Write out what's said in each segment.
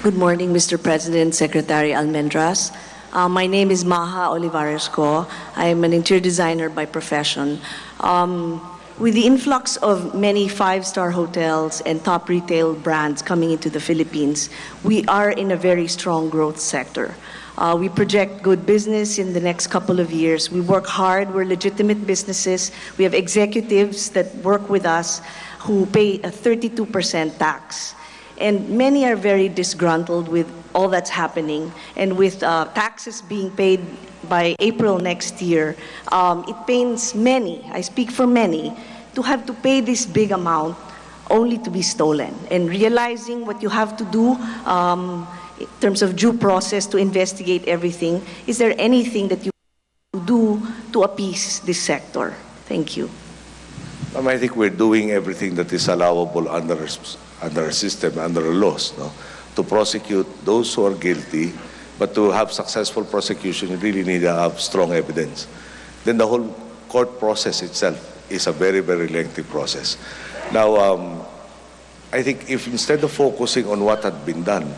Good morning, Mr. President, Secretary Almendras. My name is Maha Olivares Ko. I am an interior designer by profession. With the influx of many five-star hotels and top retail brands coming into the Philippines, we are in a very strong growth sector. We project good business in the next couple of years. We work hard. We're legitimate businesses. We have executives that work with us who pay a 32% tax. And many are very disgruntled with all that's happening. And with taxes being paid by April next year, it pains many, I speak for many, to have to pay this big amount only to be stolen. And realizing what you have to do in terms of due process to investigate everything, is there anything that you do to appease this sector? Thank you. I think we're doing everything that is allowable under our system, under our laws, no? To prosecute those who are guilty, but to have successful prosecution, you really need to have strong evidence. Then the whole court process itself is a very, very lengthy process. Now, I think if instead of focusing on what had been done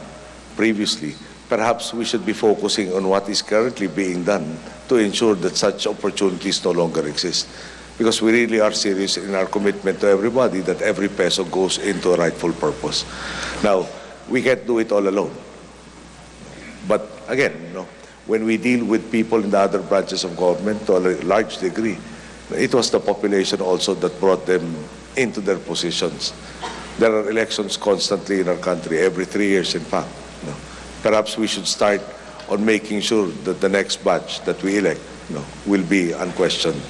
previously, perhaps we should be focusing on what is currently being done to ensure that such opportunities no longer exist. Because we really are serious in our commitment to everybody that every peso goes into a rightful purpose. Now, we can't do it all alone. But again, when we deal with people in the other branches of government to a large degree, it was the population also that brought them into their positions. There are elections constantly in our country, every 3 years in fact. Perhaps we should start on making sure that the next batch that we elect will be unquestioned.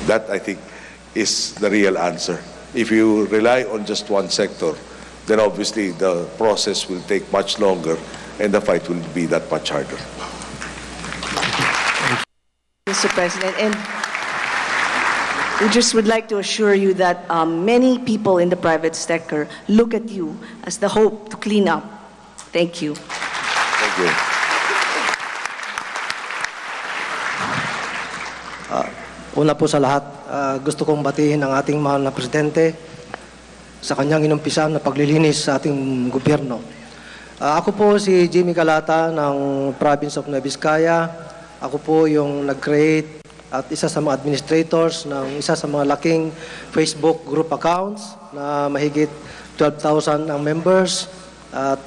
That, I think, is the real answer. If you rely on just one sector, then obviously the process will take much longer and the fight will be that much harder. Mr. President, and we just would like to assure you that many people in the private sector look at you as the hope to clean up. Thank you. Thank you. Una po sa lahat, gusto kong batiin ang ating mahal na Presidente sa kanyang inumpisan na paglilinis sa ating gobyerno. Ako po si Jimmy Calata ng Province of Nueva Vizcaya. Ako po yung nag-create at isa sa mga administrators ng isa sa mga laking Facebook group accounts na mahigit 12,000 ang members at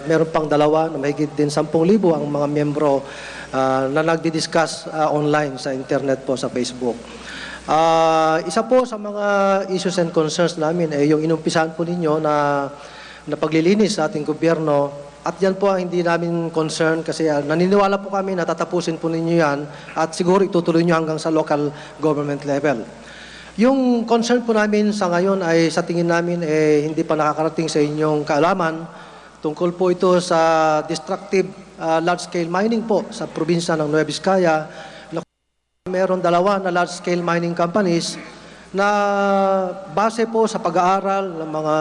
meron pang dalawa na mahigit din 10,000 ang mga membro na nagdi-discuss online sa internet po sa Facebook. Isa po sa mga issues and concerns namin ay yung inumpisahan po ninyo na paglilinis sa ating gobyerno at yan po ang hindi namin concern kasi naniniwala po kami na tatapusin po ninyo yan at siguro itutuloy nyo hanggang sa local government level. Yung concern po namin sa ngayon ay sa tingin namin hindi pa nakakarating sa inyong kaalaman. Tungkol po ito sa destructive large-scale mining po sa probinsya ng Nueva Vizcaya. Meron dalawa na large-scale mining companies na base po sa pag-aaral ng mga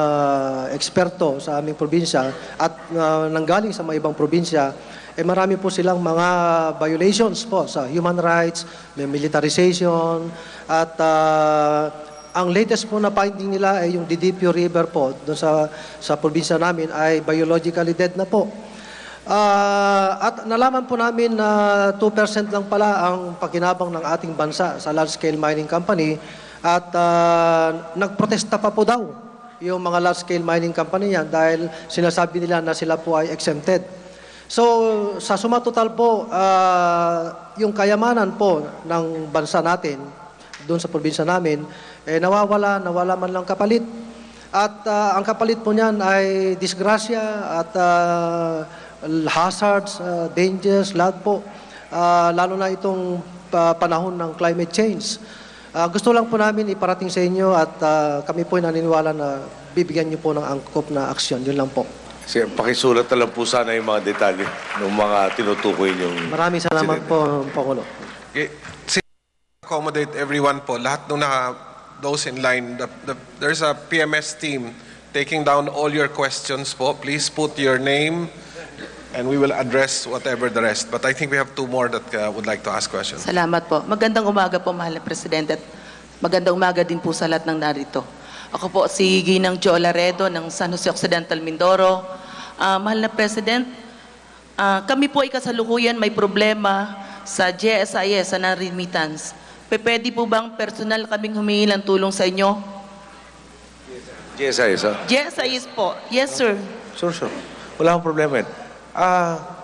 eksperto sa aming probinsya at nanggaling sa mga ibang probinsya, marami po silang mga violations po sa human rights, may militarization, at ang latest po na finding nila ay yung Didipio River po doon sa probinsya namin ay biologically dead na po. At nalaman po namin na 2% lang pala ang pakinabang ng ating bansa sa large-scale mining company at nagprotesta pa po daw yung mga large-scale mining company yan dahil sinasabi nila na sila po ay exempted. So, sa suma total po, yung kayamanan po ng bansa natin doon sa probinsya namin, nawala man lang kapalit. At ang kapalit po niyan ay disgrasya at hazards, dangers, lahat po. Lalo na itong panahon ng climate change. Gusto lang po namin iparating sa inyo at kami po ay naniniwala na bibigyan niyo po ng angkop na aksyon. Yun lang po. Sir, pakisulat na lang po sana yung mga detalye ng mga tinutukoy niyong... Maraming salamat po, Pangulo. Okay. Accommodate everyone po. Lahat nung those in line, there's a PMS team taking down all your questions po. Please put your name and we will address whatever the rest. But I think we have two more that would like to ask questions. Salamat po. Magandang umaga po, mahal na Presidente. At magandang umaga din po sa lahat ng narito. Ako po si Ginang Jo Laredo ng San Jose Occidental, Mindoro. Mahal na President, kami po ay kasalukuyan may problema sa GSIS, sa non-remittance. Pwede po bang personal kaming humingi ng tulong sa inyo? GSIS, ha? GSIS po. Yes, sir. Sure. Wala akong problema yan.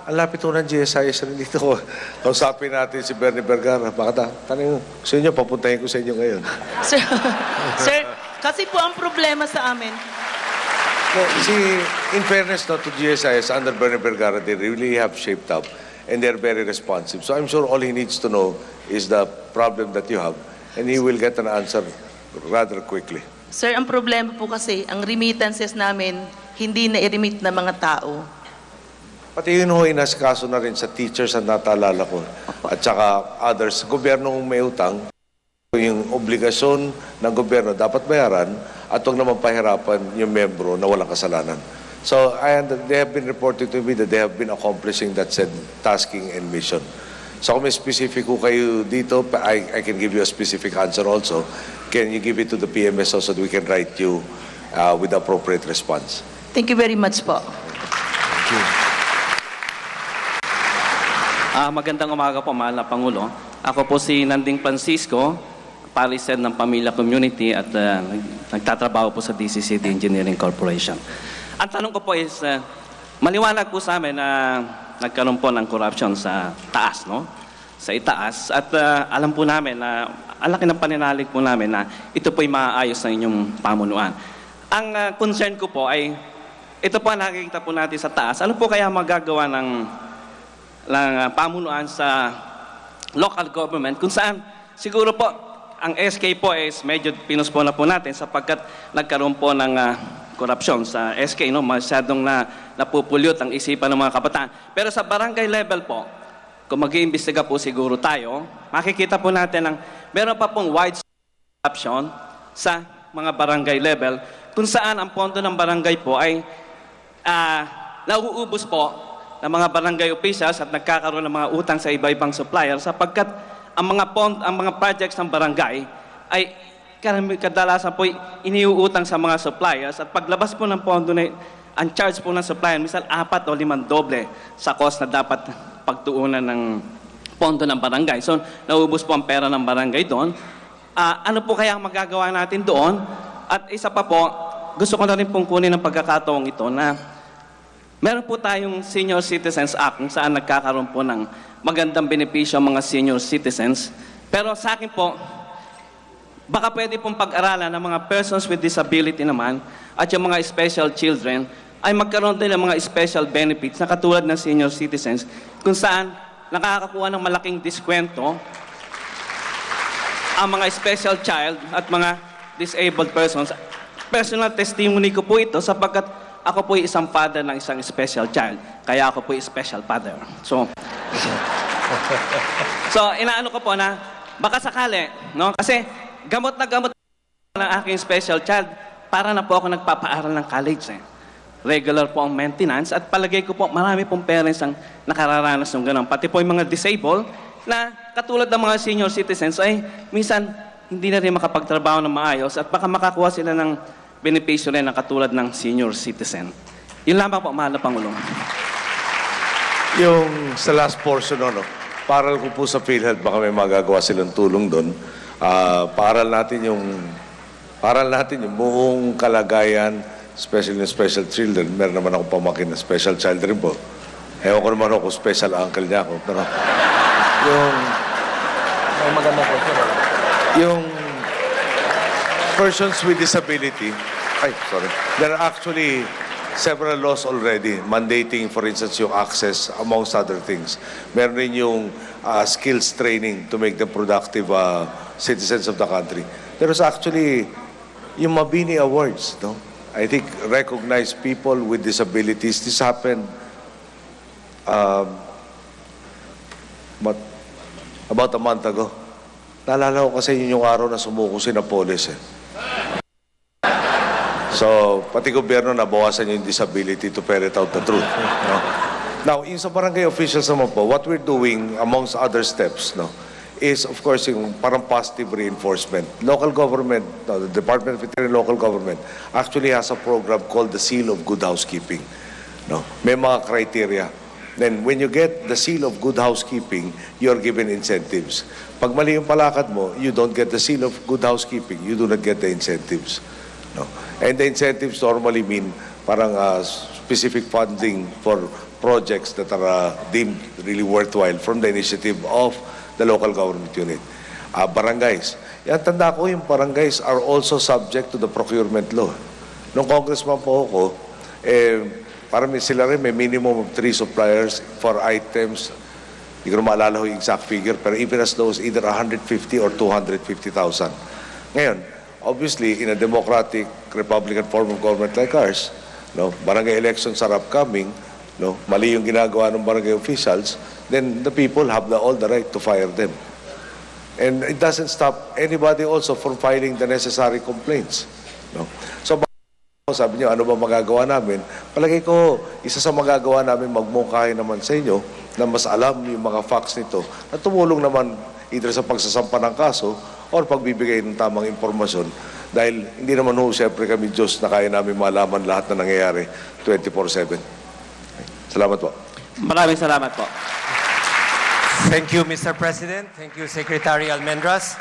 Ang lapit ko ng GSIS rin dito. Kausapin natin si Bernie Vergara. Tanong sa inyo, papuntahin ko sa inyo ngayon. Sir, sir, kasi po ang problema sa amin, No, see, in fairness to GSIS, under Bernie Vergara, they really have shaped up and they're very responsive. So I'm sure all he needs to know is the problem that you have and he will get an answer rather quickly. sir, ang problema po kasi, ang remittances namin, hindi na-remit ng mga tao. Pati yun ho, inasikaso na rin sa teachers ang natalala ko at saka others. Gobyernong may utang, yung obligasyon ng gobyerno dapat bayaran at huwag naman pahirapan yung membro na walang kasalanan. So they have been reporting to me that they have been accomplishing that said tasking and mission. So kung may specific ko kayo dito, I can give you a specific answer also. Can you give it to the PMS so that we can write you with the appropriate response? Thank you very much po. Magandang umaga po, mahal na Pangulo. Ako po si Nanding Francisco, Palisad ng Pamilya Community at nagtatrabaho po sa DCCD Engineering Corporation. Ang tanong ko po is, maliwanag po sa amin na nagkaroon po ng corruption sa taas, no? Sa itaas. At alam po namin na, ang laki ng paninalig po namin na ito po'y maaayos ng inyong pamunuan. Ang concern ko po ay, ito po ang nakikita po natin sa taas. Ano po kaya magagawa ng pamunuan sa local government kung saan siguro po ang SK po is medyo pinuspon na po natin sapagkat nagkaroon po ng korupsyon sa SK, no? Masyadong napupulyot ang isipan ng mga kabataan. Pero sa barangay level po, kung mag-iimbestiga po siguro tayo, makikita po natin meron pa pong widespread corruption sa mga barangay level kung saan ang pondo ng barangay po ay nauubos po ng mga barangay officials at nagkakaroon ng mga utang sa iba-ibang supplier sapagkat ang mga projects ng barangay ay kadalasan po iniuutang sa mga suppliers at paglabas po ng pondo na ang charge po ng supplier minsan 4 o 5 doble sa cost na dapat pagtuunan ng pondo ng barangay. So nauubos po ang pera ng barangay doon. Ano po kaya ang magagawa natin doon? At isa pa po, gusto ko na rin pong kunin ng pagkakataong ito na meron po tayong Senior Citizens Act kung saan nagkakaroon po ng magandang benepisyo ang mga senior citizens. Pero sa akin po, baka pwede pong pag-aralan ng mga persons with disability naman at yung mga special children ay magkaroon din ng mga special benefits na katulad ng senior citizens kung saan nakakakuha ng malaking diskwento ang mga special child at mga disabled persons. Personal testimony ko po ito sapagkat ako po isang father ng isang special child. Kaya ako po special father. So inaano ko po na baka sakali, no? Kasi gamot na gamot ng aking special child para na po ako nagpapaaral ng college. Regular po ang maintenance at palagay ko po marami pong parents ang nakararanas ng ganun. Pati po yung mga disabled na katulad ng mga senior citizens ay minsan hindi na rin makapagtrabaho ng maayos at baka makakuha sila ng benepisyo rin na katulad ng senior citizen. Yun lamang po, mahal na Pangulo. Yung sa last portion, paral ko po sa PhilHealth, baka may magagawa silang tulong doon. Paral natin yung buong kalagayan, especially yung special children. Meron naman ako pamakin na special child rin po. Ewan ko naman ako, special uncle niya ako. Pero yung persons with disability, there are actually several laws already mandating, for instance, yung access, amongst other things. Meron rin yung skills training to make them productive citizens of the country. There is actually yung Mabini Awards, no? I think recognize people with disabilities. This happened about a month ago. Naalala ko kasi yun yung araw na sumuko si Napoles. So, pati gobyerno nabawasan yung disability to ferret out the truth. No? Now, in sa barangay officials naman po, what we're doing amongst other steps, no, is of course yung parang positive reinforcement. Local government, the Department of Interior and Local Government actually has a program called the Seal of Good Housekeeping. No? May mga criteria. Then when you get the seal of good housekeeping, you're given incentives. Pag mali yung palakad mo, you don't get the seal of good housekeeping. You do not get the incentives. No? And the incentives normally mean parang specific funding for projects that are deemed really worthwhile from the initiative of the local government unit. Barangays. Yan, tanda ko, yung barangays are also subject to the procurement law. Nung congressman po ako, parang sila rin may minimum of 3 suppliers for items. Hindi ko na maalala yung exact figure, pero even as low as either 150 or 250,000. Ngayon, obviously, in a democratic Republican form of government like ours, no, barangay elections are upcoming, no, mali yung ginagawa ng barangay officials, then the people have all the right to fire them. And it doesn't stop anybody also from filing the necessary complaints. No? So, sabi niyo, ano ba magagawa namin? Palagay ko, isa sa magagawa namin, magmungkahi naman sa inyo na mas alam yung mga facts nito na tumulong naman either sa pagsasampa ng kaso or pagbibigay ng tamang impormasyon dahil hindi naman ho, siyempre kami Diyos na kaya namin malaman lahat na nangyayari 24/7. Salamat po. Maraming salamat po. Thank you, Mr. President. Thank you, Secretary Almendras.